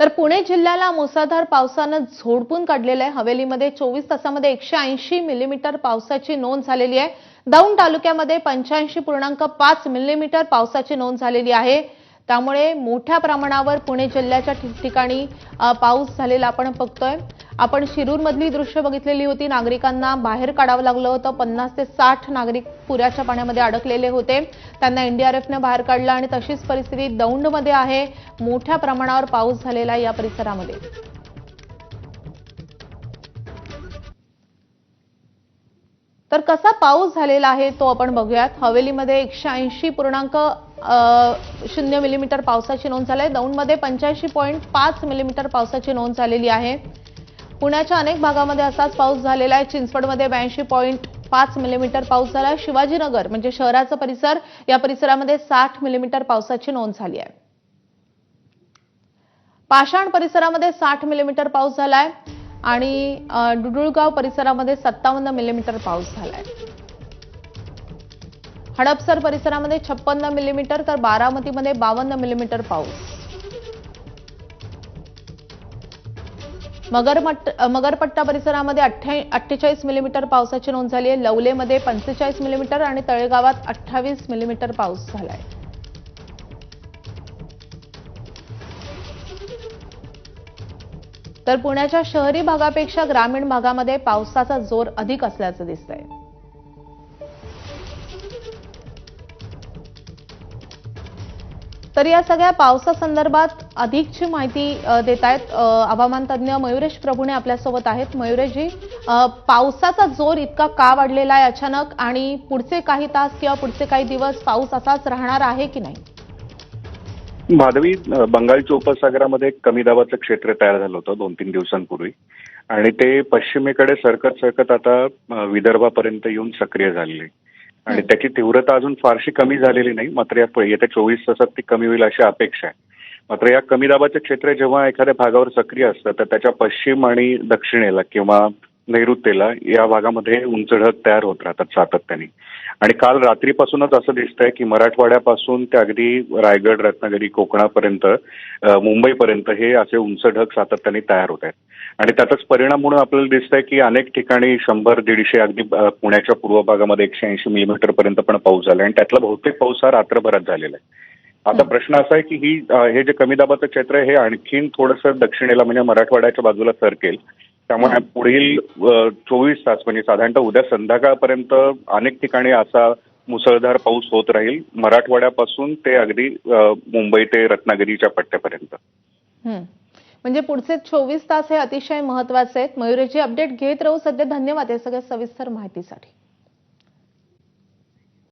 तर पुणे जिल्ह्याला मुसळधार पावसानं झोडपून काढलेलं आहे। हवेलीमध्ये 24 तासामध्ये 180 मिलीमीटर पावसाची नोंद झालेली आहे। दौंड तालुक्यामध्ये 85.5 मिलीमीटर पावसाची नोंद झालेली आहे। त्यामुळे मोठ्या प्रमाणावर पुणे जिल्ह्याच्या ठिकठिकाणी पाऊस झालेला आपण बघतोय। आपण शिरूरमधली दृश्य बघितलेली होती। नागरिकांना बाहेर काढावं लागलं होतं। 50 ते 60 नागरिक पुराच्या पाण्यामध्ये अडकलेले होते। त्यांना एनडीआरएफने बाहेर काढलं आणि तशीच परिस्थिती दौंडमध्ये आहे। मोठ्या प्रमाणावर पाऊस झालेला या परिसरामध्ये। तर कसा पाऊस झालेला आहे तो आपण बघूयात। हवेलीमध्ये 180.0 मिलीमीटर पावसाची नोंद झाली आहे। दौंडमध्ये 85.5 मिलीमीटर पावसाची नोंद झालेली आहे। पुण्याच्या अनेक भागामध्ये असाच पाऊस झालेला आहे। चिंचवडमध्ये 82.5 मिलीमीटर पाऊस झाला आहे। शिवाजीनगर म्हणजे शहराचा परिसर, या परिसरामध्ये 60 मिलीमीटर पावसाची नोंद झाली आहे। पाषाण परिसरामध्ये 60 मिलीमीटर पाऊस झालाय आणि डुडुळगाव परिसरामध्ये 57 मिलीमीटर पाऊस झालाय। हडपसर परिसरामध्ये 56 मिलीमीटर तर बारामतीमध्ये 52 मिलीमीटर पाऊस। मगरपट्टा परिसरामध्ये 48 मिलीमीटर पावसाची नोंद झाली आहे। लवलेमध्ये 45 मिलीमीटर आणि तळेगावात 28 मिलीमीटर पाऊस झालाय। तर पुण्याच्या शहरी भागापेक्षा ग्रामीण भागामध्ये पावसाचा जोर अधिक असल्याचं दिसतंय। तर या सगळ्या पावसासंदर्भात अधिकची माहिती देत आहेत हवामान तज्ञ मयुरेश प्रभुणे आपल्यासोबत आहेत। मयुरेशजी, पावसाचा जोर इतका का वाढलेला आहे अचानक आणि पुढचे काही तास किंवा पुढचे काही दिवस पाऊस असाच राहणार आहे की नाही? माधवी, बंगालच्या उपसागरामध्ये एक कमी दाबाचं क्षेत्र तयार झालं होतं 2-3 दिवसांपूर्वी आणि ते पश्चिमेकडे सरकत आता विदर्भापर्यंत येऊन सक्रिय झालेले आणि त्याची तीव्रता अजून फारशी कमी झालेली नाही। मात्र येत्या 24 तासात ती कमी होईल अशी अपेक्षा आहे। मात्र या कमी दाबाचं क्षेत्र जेव्हा एखाद्या भागावर सक्रिय असतं तर त्याच्या पश्चिम आणि दक्षिणेला किंवा नैऋत्येला या भागामध्ये उंच ढग तयार होत राहतात सातत्याने आणि काल रात्रीपासूनच असं दिसतंय की मराठवाड्यापासून ते अगदी रायगड, रत्नागिरी, कोकणापर्यंत, मुंबईपर्यंत हे असे उंच ढग सातत्याने तयार होत आहेत आणि त्याचाच परिणाम म्हणून आपल्याला दिसतंय की अनेक ठिकाणी 100-150 अगदी पुण्याच्या पूर्व भागामध्ये 180 मिलीमीटर पर्यंत पण पाऊस झाला आणि त्यातला बहुतेक पाऊस हा रात्रभरात झालेला आहे। आता प्रश्न असा आहे की हे जे कमी दाबाचं क्षेत्र आहे हे आणखीन थोडंसं दक्षिणेला म्हणजे मराठवाड्याच्या बाजूला सरकेल। त्यामुळे पुढील 24 तास म्हणजे साधारणतः उद्या संध्याकाळपर्यंत अनेक ठिकाणी असा मुसळधार पाऊस होत राहील, मराठवाड्यापासून ते अगदी मुंबई ते रत्नागिरीच्या पट्ट्यापर्यंत। म्हणजे पुढचे 24 तास हे अतिशय महत्त्वाचे आहेत। मयुरेशजी, अपडेट घेत राहू। सध्या धन्यवाद या सगळ्या सविस्तर माहितीसाठी।